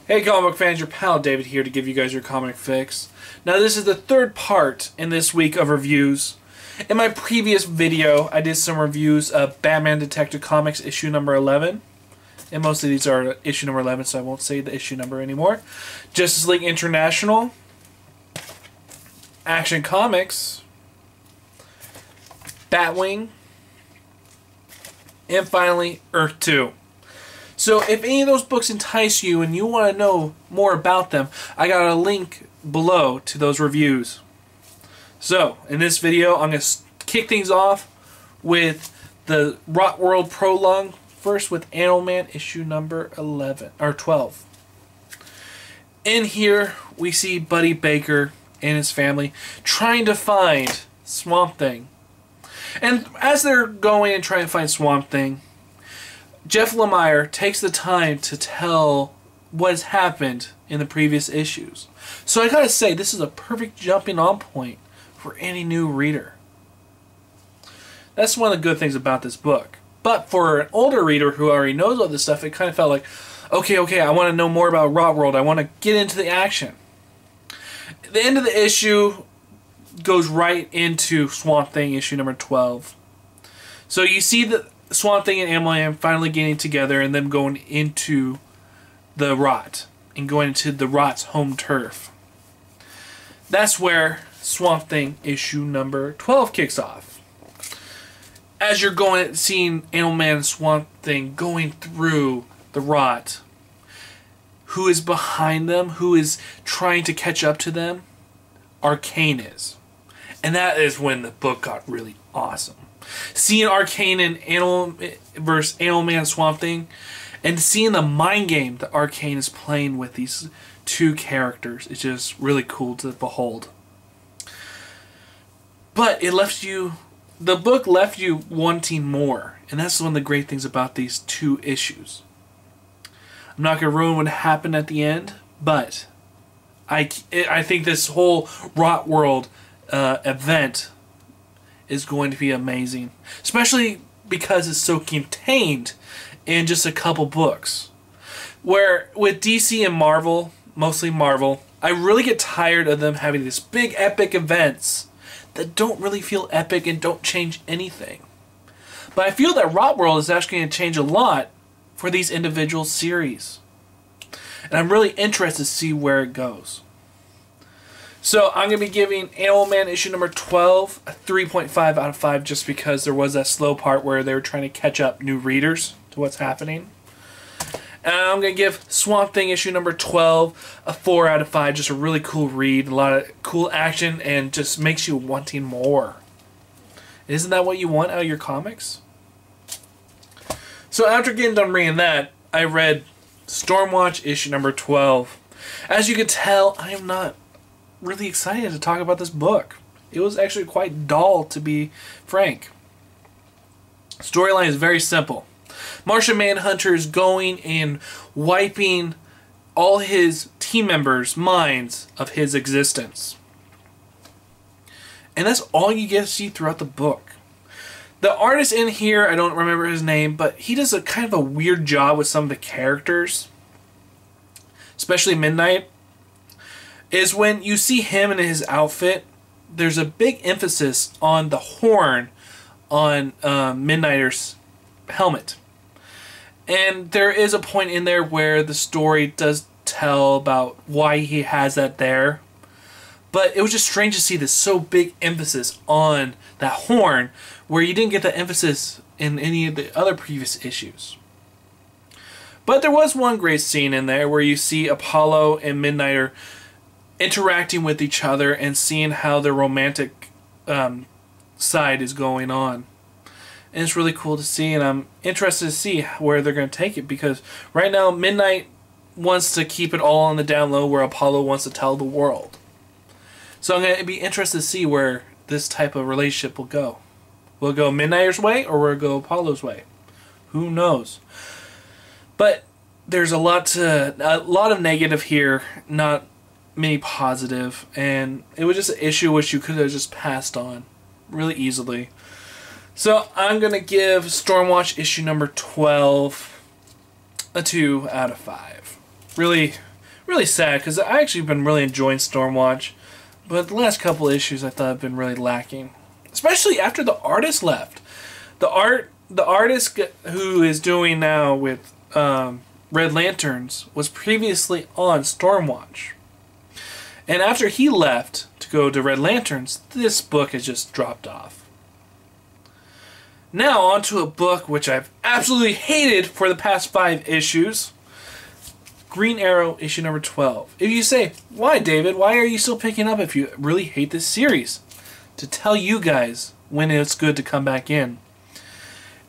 Hey comic book fans, your pal David here to give you guys your comic fix. Now this is the third part in this week of reviews. In my previous video, I did some reviews of Batman Detective Comics issue number 11. And most of these are issue number 11, so I won't say the issue number anymore. Justice League International, Action Comics, Batwing, and finally Earth 2. So if any of those books entice you and you want to know more about them, I got a link below to those reviews. So in this video, I'm going to kick things off with the Rot World prologue, first with Animal Man issue number 11 or 12. In here, we see Buddy Baker and his family trying to find Swamp Thing. And as they're going and trying to find Swamp Thing, Jeff Lemire takes the time to tell what has happened in the previous issues. So I gotta say, this is a perfect jumping on point for any new reader. That's one of the good things about this book. But for an older reader who already knows all this stuff, it kind of felt like, okay, I want to know more about Rot World. I want to get into the action. The end of the issue goes right into Swamp Thing issue number 12. So you see the Swamp Thing and Animal Man finally getting together and them going into the Rot and going into the Rot's home turf. That's where Swamp Thing issue number 12 kicks off. As you're going seeing Animal Man and Swamp Thing going through the Rot, who is behind them, who is trying to catch up to them? Arcane is. And that is when the book got really awesome. Seeing Arcane and Animal Man Swamp Thing, and seeing the mind game that Arcane is playing with these two characters is just really cool to behold. But the book left you wanting more, and that's one of the great things about these two issues. I'm not going to ruin what happened at the end, but I think this whole Rot World event is going to be amazing, especially because it's so contained in just a couple books. Where with DC and Marvel, mostly Marvel, I really get tired of them having these big epic events that don't really feel epic and don't change anything. But I feel that Rot World is actually going to change a lot for these individual series. And I'm really interested to see where it goes. So I'm going to be giving Animal Man issue number 12 a 3.5 out of 5 just because there was that slow part where they were trying to catch up new readers to what's happening. And I'm going to give Swamp Thing issue number 12 a 4 out of 5. Just a really cool read, a lot of cool action, and just makes you wanting more. Isn't that what you want out of your comics? So after getting done reading that, I read Stormwatch issue number 12. As you can tell, I am not really excited to talk about this book. It was actually quite dull, to be frank. Storyline is very simple. Martian Manhunter is going and wiping all his team members' minds of his existence. And that's all you get to see throughout the book. The artist in here, I don't remember his name, but he does a kind of a weird job with some of the characters. Especially Midnight. Is when you see him in his outfit, there's a big emphasis on the horn on Midnighter's helmet. And there is a point in there where the story does tell about why he has that there. But it was just strange to see this so big emphasis on that horn where you didn't get that emphasis in any of the other previous issues. But there was one great scene in there where you see Apollo and Midnighter interacting with each other and seeing how their romantic side is going on. And it's really cool to see, and I'm interested to see where they're going to take it, because right now Midnight wants to keep it all on the down low where Apollo wants to tell the world. So I'm going to be interested to see where this type of relationship will go. Will it go Midnighter's way or will it go Apollo's way? Who knows? But there's a lot of negative here, not many positive, and it was just an issue which you could have just passed on really easily. So I'm going to give Stormwatch issue number 12 a 2 out of 5. Really Really sad, because I actually been really enjoying Stormwatch, but the last couple issues I thought have been really lacking, especially after the artist left. The artist who is doing now with Red Lanterns was previously on Stormwatch, and after he left to go to Red Lanterns, this book has just dropped off. Now on to a book which I've absolutely hated for the past 5 issues. Green Arrow issue number 12. If you say, why David, why are you still picking up if you really hate this series? To tell you guys when it's good to come back in.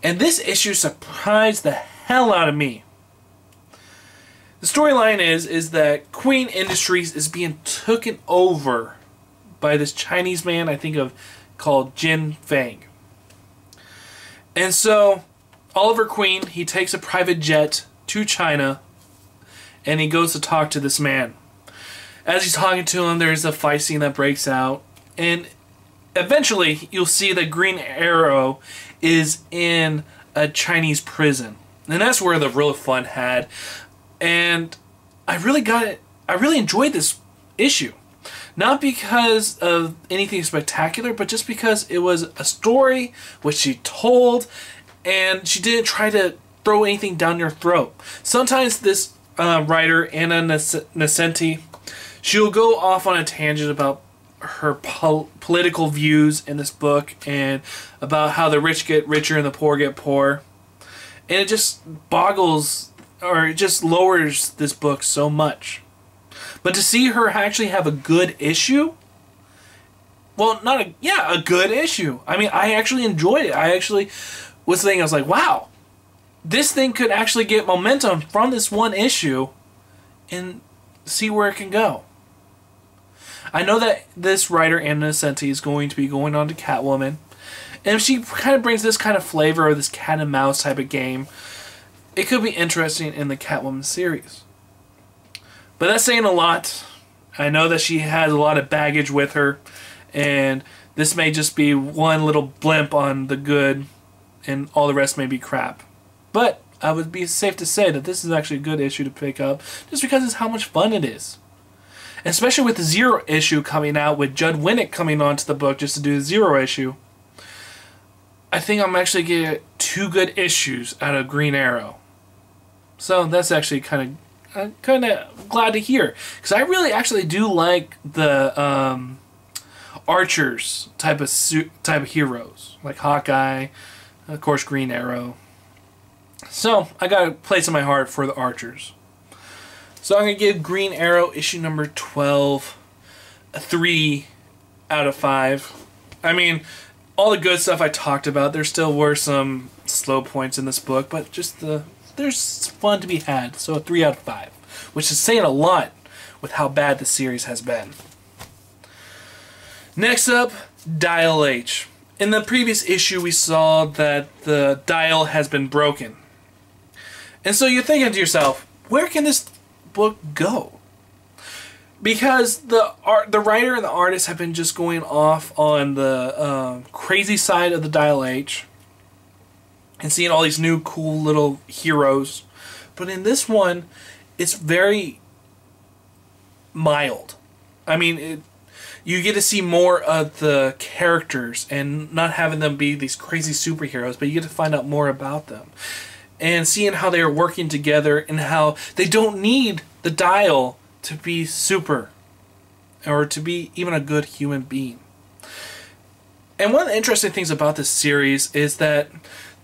And this issue surprised the hell out of me. The storyline is that Queen Industries is being taken over by this Chinese man I think of called Jin Fang. And so Oliver Queen, he takes a private jet to China and he goes to talk to this man. As he's talking to him, there's a fight scene that breaks out. And eventually, you'll see that Green Arrow is in a Chinese prison. And that's where the real fun had. And I really enjoyed this issue. Not because of anything spectacular, but just because it was a story which she told, and she didn't try to throw anything down your throat. Sometimes this writer, Anna Nascenti, she'll go off on a tangent about her political views in this book and about how the rich get richer and the poor get poor. And it just boggles, or it just lowers this book so much. But to see her actually have a good issue, well, a good issue. I mean, I actually enjoyed it. I actually was thinking, I was like, wow, this thing could actually get momentum from this one issue and see where it can go. I know that this writer, Anna Nascenti, is going to be going on to Catwoman. And if she kind of brings this kind of flavor of this cat and mouse type of game, it could be interesting in the Catwoman series. But that's saying a lot. I know that she has a lot of baggage with her, and this may just be one little blimp on the good, and all the rest may be crap. But I would be safe to say that this is actually a good issue to pick up, just because it's how much fun it is. Especially with the Zero issue coming out, with Judd Winnick coming onto the book just to do the Zero issue. I think I'm actually getting 2 good issues out of Green Arrow. So that's actually kind of glad to hear, because I really actually do like the archers type of heroes, like Hawkeye, of course Green Arrow. So I got a place in my heart for the archers. So I'm going to give Green Arrow issue number 12 a 3 out of 5. I mean, all the good stuff I talked about, there still were some slow points in this book, but just there's fun to be had. So a 3 out of 5, which is saying a lot with how bad the series has been. Next up, Dial H. In the previous issue, we saw that the dial has been broken. And so you're thinking to yourself, where can this book go? Because the writer and the artist have been just going off on the crazy side of the Dial H and seeing all these new cool little heroes. But in this one, it's very mild. I mean, you get to see more of the characters and not having them be these crazy superheroes, but you get to find out more about them. And seeing how they are working together and how they don't need the dial to be super or to be even a good human being. And one of the interesting things about this series is that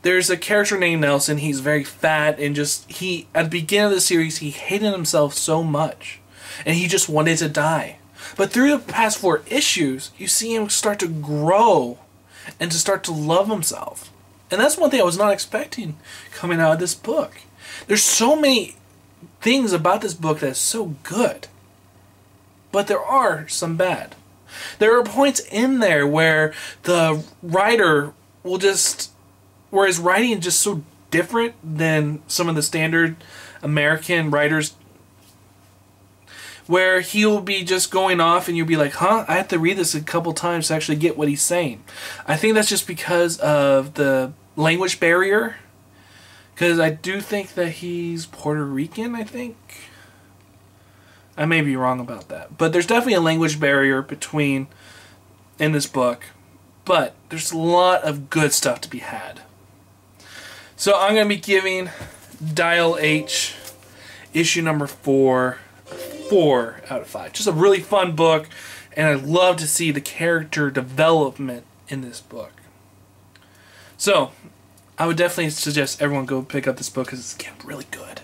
there's a character named Nelson. He's very fat, and at the beginning of the series, he hated himself so much. And he just wanted to die. But through the past 4 issues, you see him start to grow and to start to love himself. And that's one thing I was not expecting coming out of this book. There's so many things about this book that's so good. But there are some bad. There are points in there where the writer will where his writing is just so different than some of the standard American writers, where he'll be just going off and you'll be like, huh, I have to read this a couple times to actually get what he's saying. I think that's just because of the language barrier, because I do think that he's Puerto Rican, I think. I may be wrong about that. But there's definitely a language barrier in this book. But there's a lot of good stuff to be had. So I'm going to be giving Dial H issue number 4 4 out of 5. Just a really fun book, and I love to see the character development in this book. So I would definitely suggest everyone go pick up this book because it's getting really good.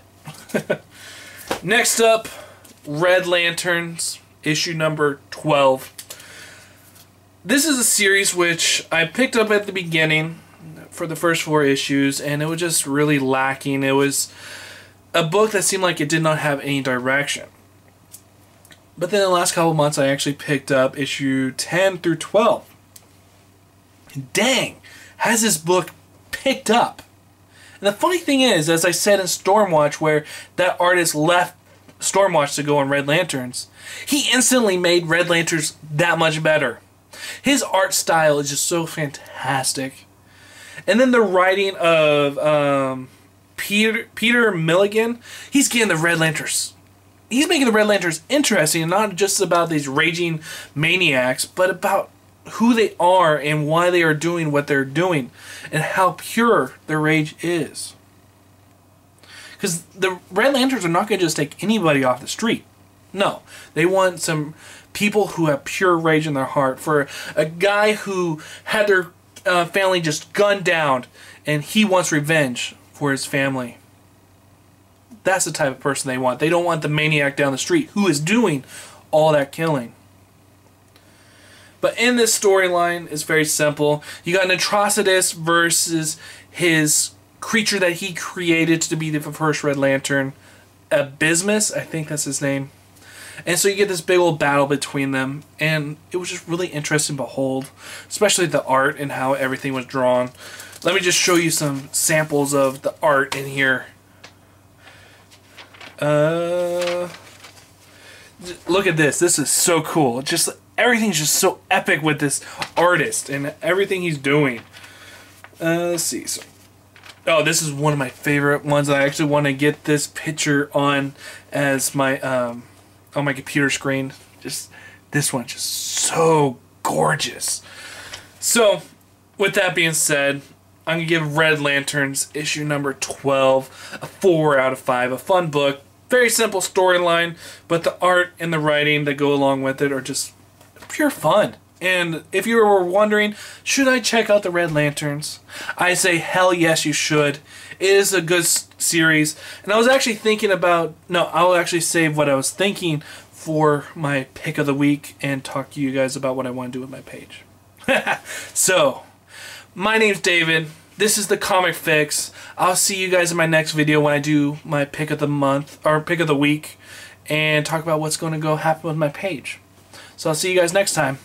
Next up, Red Lanterns, issue number 12. This is a series which I picked up at the beginning for the first 4 issues, and it was just really lacking. It was a book that seemed like it did not have any direction. But then in the last couple of months, I actually picked up issue 10 through 12. Dang, has this book picked up? And the funny thing is, as I said in Stormwatch, where that artist left Stormwatch to go on Red Lanterns, he instantly made Red Lanterns that much better. His art style is just so fantastic. And then the writing of Peter Milligan, he's getting the Red Lanterns. He's making the Red Lanterns interesting, and not just about these raging maniacs, but about who they are and why they are doing what they're doing and how pure their rage is. Because the Red Lanterns are not going to just take anybody off the street. No, they want some people who have pure rage in their heart. For a guy who had their family just gunned down and he wants revenge for his family. That's the type of person they want. They don't want the maniac down the street who is doing all that killing. But in this storyline, it's very simple. You got an Atrocitus versus his creature that he created to be the first Red Lantern, Abysmus, I think that's his name. And so you get this big old battle between them, and it was just really interesting to behold, especially the art and how everything was drawn. Let me just show you some samples of the art in here. Look at this. This is so cool. Just everything's just so epic with this artist and everything he's doing. Let's see. So, oh, this is one of my favorite ones. I actually want to get this picture on as my on my computer screen. Just this one, just so gorgeous. So, with that being said, I'm gonna give Red Lanterns issue number 12 a 4 out of 5. A fun book. Very simple storyline, but the art and the writing that go along with it are just pure fun. And if you were wondering, should I check out the Red Lanterns? I say hell yes, you should. It is a good series. And I was actually thinking about, no, I'll actually save what I was thinking for my pick of the week and talk to you guys about what I want to do with my page. So, my name's David. This is the Comic Fix. I'll see you guys in my next video when I do my pick of the month, or pick of the week, and talk about what's going to go happen with my page. So I'll see you guys next time.